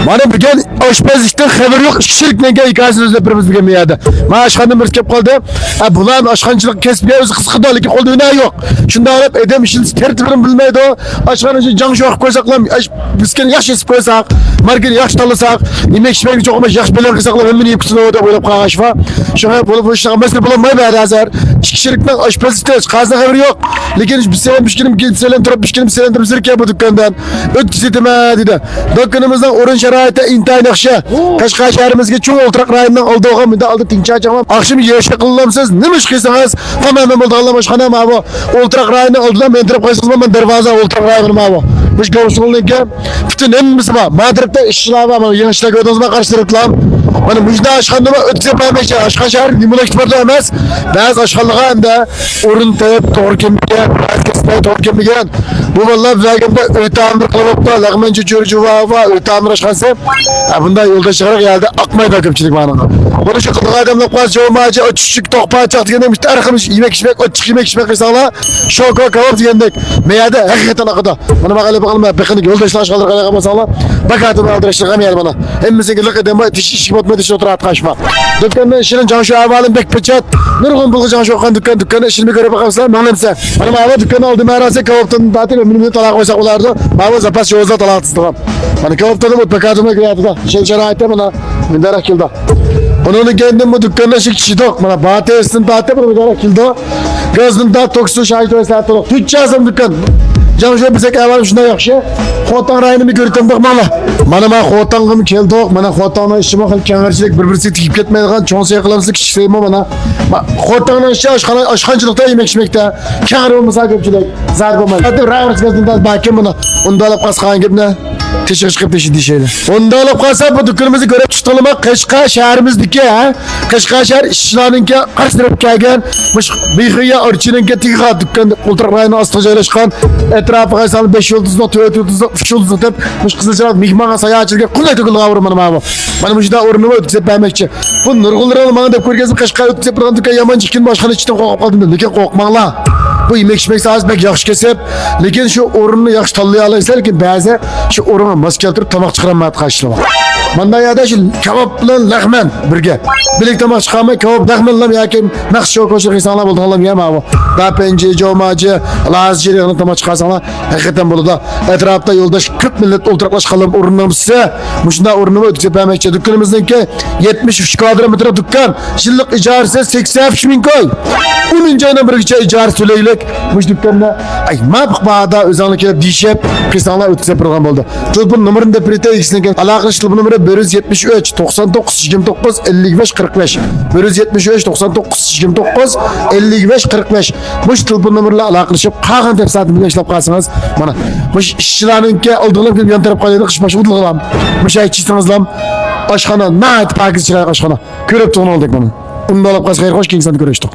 Bana bugün aşpazlıktan haber yok. Kişilikle hikayesini özlep birimiz bugün miyadi. Bana aşkanın bir kep kaldı. Bulan aşkancılık kesip ya özü kısıkıda ki kolda öne yok. Şunda alıp edem işin tertibini bilmeydi o. Aşkanın için can şu ak koysaklam. Bizken yaş esip koysak. Margin yaş talasak. Yemek içmek çok olmaz. Yaş beler kısaklam. Hemen yıpkısını o da boyup kağaşfa. Şuna bulup bu işine mesele bulanmayı beyaz hazır. Kişilikten aşpazlıktan kazda haber yok. Lakin bir selen turap bir selen turap zirke bu dükkandan. Ötüsütüme dedi. Dükkanımızdan orun şeraite intihar yakşı. Kaşkay şehrimizge çoğu oltrak rayından aldı oğam müdde aldı tinçe açamam. Akşam yeşe kılınamsız. Nimiş kıysanız tamamen oldu Allah'ım aşkına ma bu. Oltrak rayından aldılar ben dirip koysanız ben dervaza oltrak rayından ma bu. Biz görüşünün ki bütün hemmisi var. Madrid'de işçiler var. Yeni işler gördüğünüzde karşılaştılar. Bana müjde aşkanlıma ötüse vermekçe aşkan şehir limon eksportu emez. Bazı aşkanlığa hem de orun teyip doğru kemikken, herkesine doğru kemikken. Bu vallahi vergimde öğütandır kılıpta, lağmenci çürücü var, öğütandır aşkansı. Bunda yolda çıkarak geldi, akmayı da köpçülük bana. Bunu şu kılığa adamla kuaz çoğumacı, o çüçük tokpağa çaktı kendem işte arkamız yemek içmek, o çık yemek içmek kısala. Şoka kavap diyendik. Meyade hakikaten akıda. Bana bakalım bekini yolda işler aşkanlık alakama sağla. Bakatım aldırışlık hem yer bana. Hemmizin gırlık edemem, tişi batma dişi oturat kaçma. Dükkanın işinin canşı avalın bek peçet. Nurgun bulgu canşı okan dükkanın işini bir göre bakamsa memlemse. Bana mağaba dükkanı aldım arası kavaptan tatil ömrümünü talak koysak olardı. Mağaba zapas yozda talak tıstıkam. Bana kavaptan da bakatıma kıyatı da. Şerayette bana müderek yılda. Onun kendim bu dükkanına şık kişi dok. Bana batı estin tatil bana müderek yılda. Gözünün da toksu şahit ve saat oluk. Tüccazım dükkan. Canım şöyle bize kayvalım şunda yok şey. Xotan rayını bir görüntüm bakmala. Bana xotanım keldi ok. Bana xotanla işim okul kengerçilik bir-birisi tikip ketmeydiğen çoğunsa yakalamızı kişi sevmem bana. Xotanla işi aşkancılıkta yemek içmekte. Kenger olmasa köpçülük. Zar bulmayın. Hadi rayımız gözünden bakayım bana. Onu da alıp kaskan gibi ne? Teşekkür çıkıp peşindiği şeyle. Onu da alıp kalsa bu dükkanımızı görüp çıtalım. Kışka şehrimizdeki ha. Kışka şehir işçilerinki kaçtırıp gelgen. Bıyıkıya arçınınki tıkığa dükkan kulturak rayına astığı yerleşken. Etrafı kaysalı 5 yıldızlı, 4 yıldızlı, 3 yıldızlı tep. Kızılcılar mihmana sayı açılırken kulay tıkıldı kavrum bana abi. Bana bu şurada orunumu ötüsep vermekçi. Bu nırgılları bana da körgezim kışka ötüsep duran dükkan yaman çıkın başkanı içten korkup kaldım. Lekin korkmağla. Bu yemek içmek sağız bek yaxşı kesip. Lekin şu orununu yaxşı tallaya alaysa lekin bazı şu oruna maske atıp tamak çıkaramayat karşılama. Manda ya da şu kebap bilen lahmen birge. Birlik tamak çıkarmay kebap lahmen lam yakim naqsh şu koşur insanlar buldu Allah'ım yeme abi. Da penci, jomacı, lazcı yanı tamak çıkarsanlar hakikaten bunu da etrafta yoldaş 40 millet ultraklaş kalıp orunlarımızsa muşunda orunumu ötüsep vermekçi. Dükkanımızdaki 73 kvadratmetre dükkan. Yıllık icaresi 80 bin koy. 10. ayına bir gece icar söyleyerek bu dükkanına ay mabık bağda özellik edip dişep insanlar ötüsep program oldu. Telefon numarını da prite ikisine alakalı telefon numarı 173 99 29 55 45 173 99 29 55 45 bu telefon numarıyla alakalılaşıp qağın tepsatını işlep kalsanız bana bu işçilerinki aldığınız bir yan taraf kalıydı kış başı udulğam bu şey içisinizlam aşkana naat pakiz çıkay aşkana körüp tuğun olduk bana. Onu da alıp kalsa hoş ki insanı görüştük.